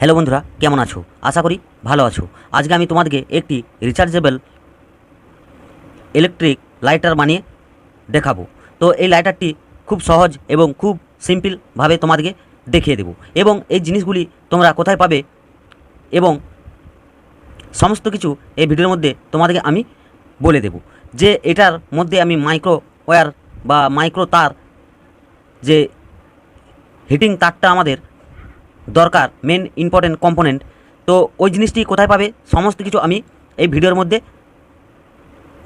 Hello বন্ধুরা, কেমন আছো? আশা করি ভালো আছো। আজকে আমি তোমাদেরকে একটি রিচার্জেবল ইলেকট্রিক লাইটার বানিয়ে দেখাবো। তো এই লাইটারটি খুব সহজ এবং খুব সিম্পলভাবে তোমাদেরকে দেখিয়ে দেবো, এবং এই জিনিসগুলি তোমরা কোথায় পাবে এবং সমস্ত কিছু এই ভিডিওর মধ্যে তোমাদেরকে আমি বলে দেব। যে এটার মধ্যে আমি মাইক্রো ওয়্যার বা মাইক্রো তার, যে হিটিং তারটা আমাদের দরকার, মেন ইম্পর্টেন্ট কম্পোনেন্ট, তো ওই জিনিসটি কোথায় পাবে সমস্ত কিছু আমি এই ভিডিওর মধ্যে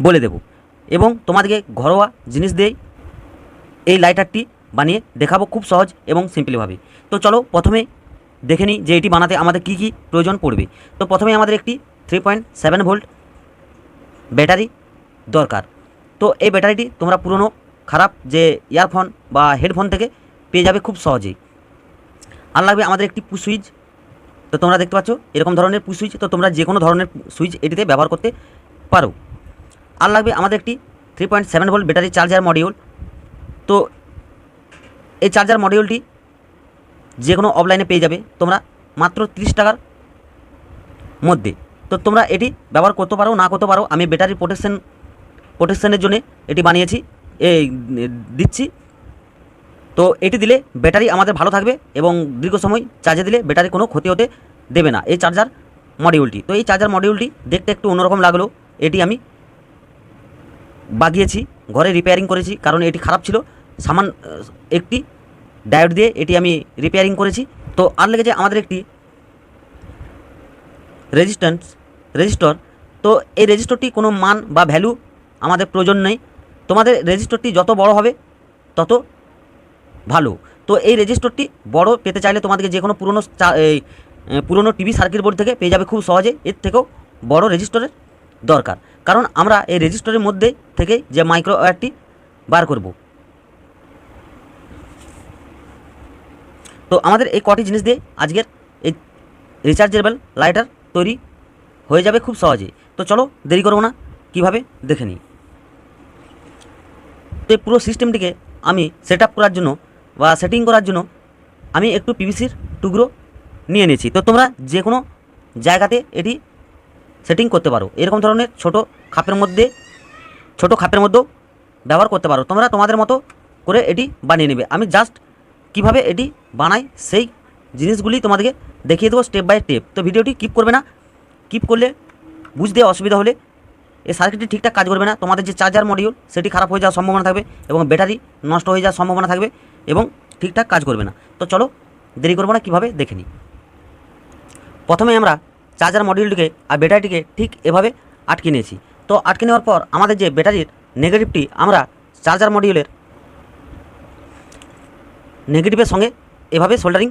বলে দেব, এবং তোমাদেরকে ঘরোয়া জিনিস দিয়েই এই লাইটারটি বানিয়ে দেখাবো খুব সহজ এবং সিম্পলভাবে। তো চলো প্রথমে দেখে নিই যে এটি বানাতে আমাদের কী কী প্রয়োজন পড়বে। তো প্রথমে আমাদের একটি 3.7 ভোল্ট ব্যাটারি দরকার। তো এই ব্যাটারিটি তোমরা পুরনো খারাপ যে ইয়ারফোন বা হেডফোন থেকে পেয়ে যাবে খুব সহজেই। আর লাগবে আমাদের একটি পুশ সুইচ। তো তোমরা দেখতে পাচ্ছ এরকম ধরনের পুশ সুইচ, তো তোমরা যে কোনো ধরনের সুইচ এটিতে ব্যবহার করতে পারো। আর লাগবে আমাদের একটি 3.7 ভোল্ট ব্যাটারি চার্জার মডিউল। তো এই চার্জার মডিউলটি যে কোনো অফলাইনে পেয়ে যাবে তোমরা মাত্র 30 টাকার মধ্যে। তো তোমরা এটি ব্যবহার করতে পারো, না করতে পারো, আমি ব্যাটারি প্রোটেকশনের জন্য এটি বানিয়েছি, দিচ্ছি। তো এটি দিলে ব্যাটারি আমাদের ভালো থাকবে এবং দীর্ঘ সময় চার্জে দিলে ব্যাটারি কোনো ক্ষতি হতে দেবে না এই চার্জার মডিউলটি। তো এই চার্জার মডিউলটি দেখতে একটু অন্যরকম লাগলো, এটি আমি বাগিয়েছি, ঘরে রিপেয়ারিং করেছি, কারণ এটি খারাপ ছিল। সামান একটি ডায়োড দিয়ে এটি আমি রিপেয়ারিং করেছি। তো আর লেগেছে আমাদের একটি রেজিস্টর। তো এই রেজিস্টরটি কোনো মান বা ভ্যালু আমাদের প্রয়োজন নেই, তোমাদের রেজিস্টরটি যত বড় হবে তত ভালো। তো এই রেজিস্টরটি বড় পেতে চাইলে তোমাদেরকে যে কোনো পুরনো টিভি সার্কিট বোর্ড থেকে পেয়ে যাবে খুব সহজে। এর থেকেও বড় রেজিস্টরের দরকার, কারণ আমরা এই রেজিস্টরের মধ্যে থেকেই যে মাইক্রো ওয়্যারটি বার করব। তো আমাদের এই কটি জিনিস দিয়ে আজকের এই রিচার্জেবল লাইটার তৈরি হয়ে যাবে খুব সহজে। তো চলো দেরি করবো না, কীভাবে দেখে নিই। তো এই পুরো সিস্টেমটিকে আমি সেট আপ করার জন্য বা সেটিং করার জন্য আমি একটু পিভিসির টুকরো নিয়ে নিয়েছি। তো তোমরা যে কোনো জায়গাতে এটি সেটিং করতে পারো, এরকম ধরনের ছোট খাপের মধ্যেও ব্যবহার করতে পারো। তোমরা তোমাদের মতো করে এটি বানিয়ে নেবে। আমি জাস্ট কিভাবে এটি বানাই সেই জিনিসগুলি তোমাদেরকে দেখিয়ে দেবো স্টেপ বাই স্টেপ। তো ভিডিওটি কিপ করবে না, কিপ করলে বুঝতে অসুবিধা হলে এই সার্কিটটি ঠিকঠাক কাজ করবে না, তোমাদের যে চার্জার মডিউল সেটি খারাপ হয়ে যাওয়ার সম্ভাবনা থাকবে এবং ব্যাটারি নষ্ট হয়ে যাওয়ার সম্ভাবনা থাকবে এবং ঠিকঠাক কাজ করবে না। তো চলো দেরি করবো না, কীভাবে দেখে নিই। প্রথমে আমরা চার্জার মডিউলটিকে আর ব্যাটারিটিকে ঠিক এভাবে আটকে নিয়েছি। তো আটকে নেওয়ার পর আমাদের যে ব্যাটারির নেগেটিভটি আমরা চার্জার মডিউলের নেগেটিভের সঙ্গে এভাবে সোল্ডারিং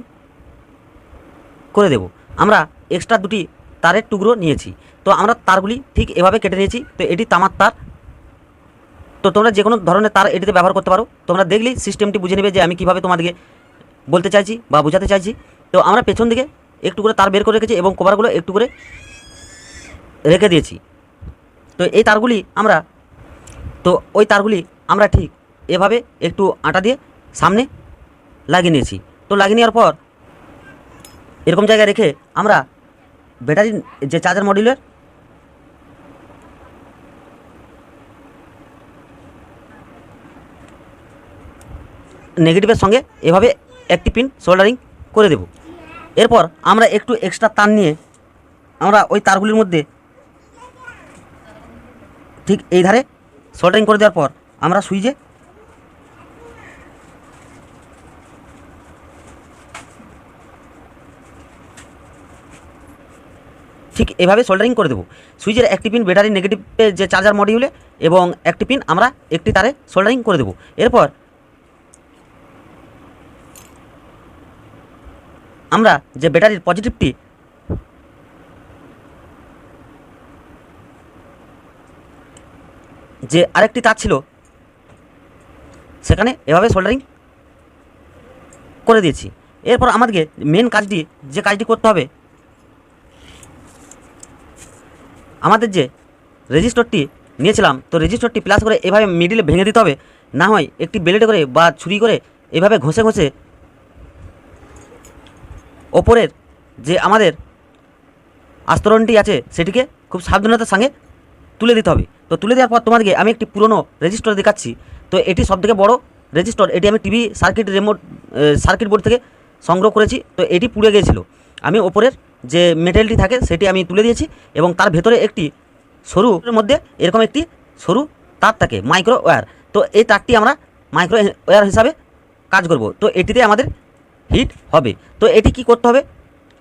করে দেব। আমরা এক্সট্রা দুটি তারের টুকরো নিয়েছি, তো আমরা তারগুলি ঠিক এভাবে কেটে নিয়েছি। তো এটি তামার তার, তো তোমরা যে কোনো ধরনের তার এটিতে ব্যবহার করতে পারো। তোমরা দেখলেই সিস্টেমটি বুঝে নেবে যে আমি কীভাবে তোমাদেরকে বলতে চাইছি বা বোঝাতে চাইছি। তো আমরা পেছন দিকে একটু করে তার বের করে রেখেছি এবং কভারগুলো একটু করে রেখে দিয়েছি। তো এই তারগুলি আমরা ঠিক এভাবে একটু আটা দিয়ে সামনে লাগিয়ে নিয়েছি। তো লাগিয়ে নেওয়ার পর এরকম জায়গায় রেখে আমরা ব্যাটারির যে চার্জার মডিউলের নেগেটিভের সঙ্গে এভাবে একটি পিন সোল্ডারিং করে দেব। এরপর আমরা একটু এক্সট্রা তার নিয়ে আমরা ওই তারগুলির মধ্যে ঠিক এই ধারে সোল্ডারিং করে দেওয়ার পর আমরা সুইচে ঠিক এভাবে সোল্ডারিং করে দেবো। সুইচের একটি পিন ব্যাটারি নেগেটিভের যে চার্জার মডিউলে এবং একটি পিন আমরা একটি তারে সোল্ডারিং করে দেবো। এরপর আমরা যে ব্যাটারির পজিটিভটি যে আরেকটি তার ছিল সেখানে এভাবে সোল্ডারিং করে দিয়েছি। এরপর আমাদেরকে মেন যে কাজটি করতে হবে, আমাদের যে রেজিস্টরটি নিয়েছিলাম, তো রেজিস্টরটি প্লাস করে এভাবে মিডিলে ভেঙে দিতে হবে, না হয় একটি ব্লেডে করে বা ছুরি করে এভাবে ঘষে ওপরের যে আমাদের আস্তরণটি আছে সেটিকে খুব সাবধানতার সঙ্গে তুলে দিতে হবে। তো তুলে দেওয়ার পর তোমাদেরকে আমি একটি পুরনো রেজিস্টার দেখাচ্ছি। তো এটি সবথেকে বড় রেজিস্টার, এটি আমি টিভি সার্কিট বোর্ড থেকে সংগ্রহ করেছি। তো এটি পুড়ে গিয়েছিল, আমি ওপরের যে মেটেরিয়ালটি থাকে সেটি আমি তুলে দিয়েছি এবং তার ভেতরে একটি সরুর মধ্যে এরকম একটি সরু তার থাকে, মাইক্রো ওয়্যার। তো এই তারটি আমরা মাইক্রো ওয়্যার হিসাবে কাজ করব। তো এটিতে আমাদের হিট হবে। তো এটি কি করতে হবে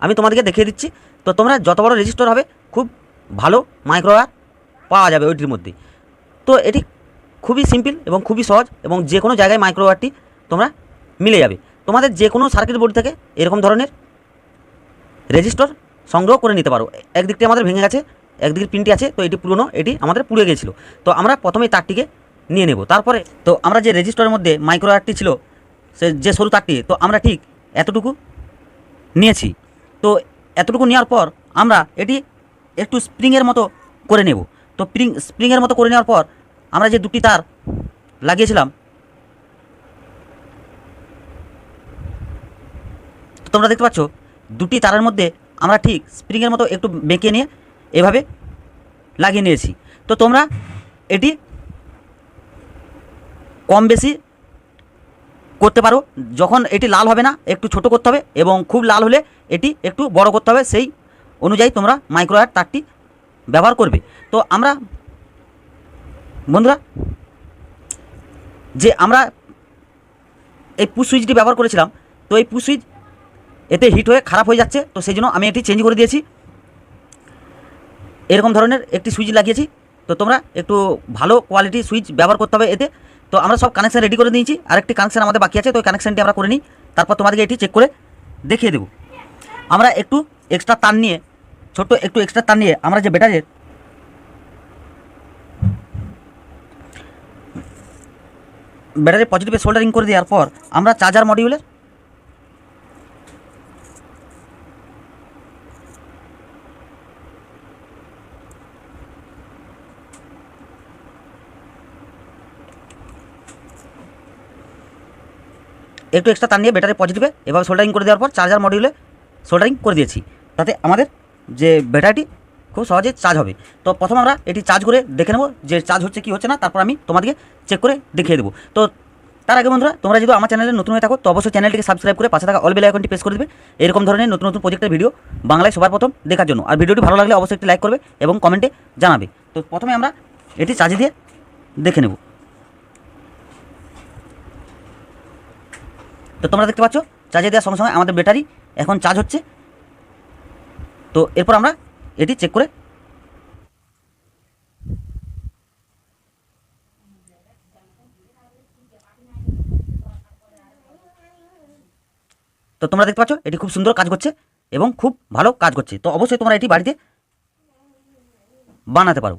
আমি তোমাদেরকে দেখিয়ে দিচ্ছি। তো তোমরা যত বড় রেজিস্টার হবে খুব ভালো মাইক্রো ওয়্যার পাওয়া যাবে ওইটির মধ্যে। তো এটি খুবই সিম্পল এবং খুবই সহজ, এবং যে কোনো জায়গায় মাইক্রো ওয়্যারটি তোমরা মিলে যাবে। তোমাদের যে কোনো সার্কিট বোর্ড থেকে এরকম ধরনের রেজিস্টার সংগ্রহ করে নিতে পারো। একদিকটি আমাদের ভেঙে গেছে, একদিকে পিনটি আছে, তো এটি পুরনো, এটি আমাদের পুড়ে গিয়েছিল। তো আমরা প্রথমে তারটিকে নিয়ে নেব। তারপরে তো আমরা যে রেজিস্টারের মধ্যে মাইক্রো ওয়্যারটি ছিল, সে যে সরু তারটি, তো আমরা ঠিক এতটুকু নিয়েছি। তো এতটুকু নেওয়ার পর আমরা এটি একটু স্প্রিংয়ের মতো করে নেব। তো স্প্রিংয়ের মতো করে নেওয়ার পর আমরা যে দুটি তার লাগিয়েছিলাম, তো তোমরা দেখতে পাচ্ছ দুটি তারের মধ্যে আমরা ঠিক স্প্রিংয়ের মতো একটু বেঁকে নিয়ে এভাবে লাগিয়ে নিয়েছি। তো তোমরা এটি কম বেশি করতে পারো। যখন এটি লাল হবে না একটু ছোট করতে হবে, এবং খুব লাল হলে এটি একটু বড় করতে হবে। সেই অনুযায়ী তোমরা মাইক্রো ওয়্যার তারটি ব্যবহার করবে। তো আমরা বন্ধুরা যে আমরা এই পুশ সুইচটি ব্যবহার করেছিলাম, তো এই পুশ সুইচ এতে হিট হয়ে খারাপ হয়ে যাচ্ছে। তো সেই জন্য আমি এটি চেঞ্জ করে দিয়েছি, এরকম ধরনের একটি সুইচ লাগিয়েছি। তো তোমরা একটু ভালো কোয়ালিটি সুইচ ব্যবহার করতে হবে এতে। তো আমরা সব কানেকশান রেডি করে নিয়েছি, আরেকটি কানেকশান আমাদের বাকি আছে, তো ওই কানেকশানটি আমরা করে নিই। তারপর তোমাদেরকে এটি চেক করে দেখিয়ে দেবো। আমরা একটু এক্সট্রা তার নিয়ে, ছোট্ট একটু এক্সট্রা তার নিয়ে আমরা যে ব্যাটারির পজিটিভে সোল্ডারিং করে দেওয়ার পর আমরা চার্জার মডিউলের একটু এক্সট্রা তার নিয়ে ব্যাটারি পজিটিভে এভাবে সোল্ডারিং করে দেওয়ার পর চার্জার মডিউলে সোল্ডারিং করে দিয়েছি, তাতে আমাদের যে ব্যাটারিটি খুব সহজে চার্জ হবে। তো প্রথম আমরা এটি চার্জ করে দেখে নেব যে চার্জ হচ্ছে কি হচ্ছে না, তারপর আমি তোমাদেরকে চেক করে দেখিয়ে দেবো। তো তার আগে বন্ধুরা, তোমরা যদি আমার চ্যানেলে নতুন হয়ে থাকো তো অবশ্যই চ্যানেলটিকে সাবস্ক্রাইব করে পাশে থাকা অল বেল আইকনটি প্রেস করে দেবে এরকম ধরনের নতুন নতুন প্রজেক্টের ভিডিও বাংলায় সবার প্রথম দেখার জন্য। আর ভিডিওটি ভালো লাগলে অবশ্যই একটি লাইক করবে এবং কমেন্টে জানাবে। তো প্রথমে আমরা এটি চার্জে দিয়ে দেখে নেব। তো তোমরা দেখতে পাচ্ছ চার্জে দেওয়ার সঙ্গে সঙ্গে আমাদের ব্যাটারি এখন চার্জ হচ্ছে। তো এরপর আমরা এটি চেক করে তো তোমরা দেখতে পাচ্ছ এটি খুব সুন্দর কাজ করছে এবং খুব ভালো কাজ করছে। তো অবশ্যই তোমরা এটি বাড়িতে বানাতে পারো।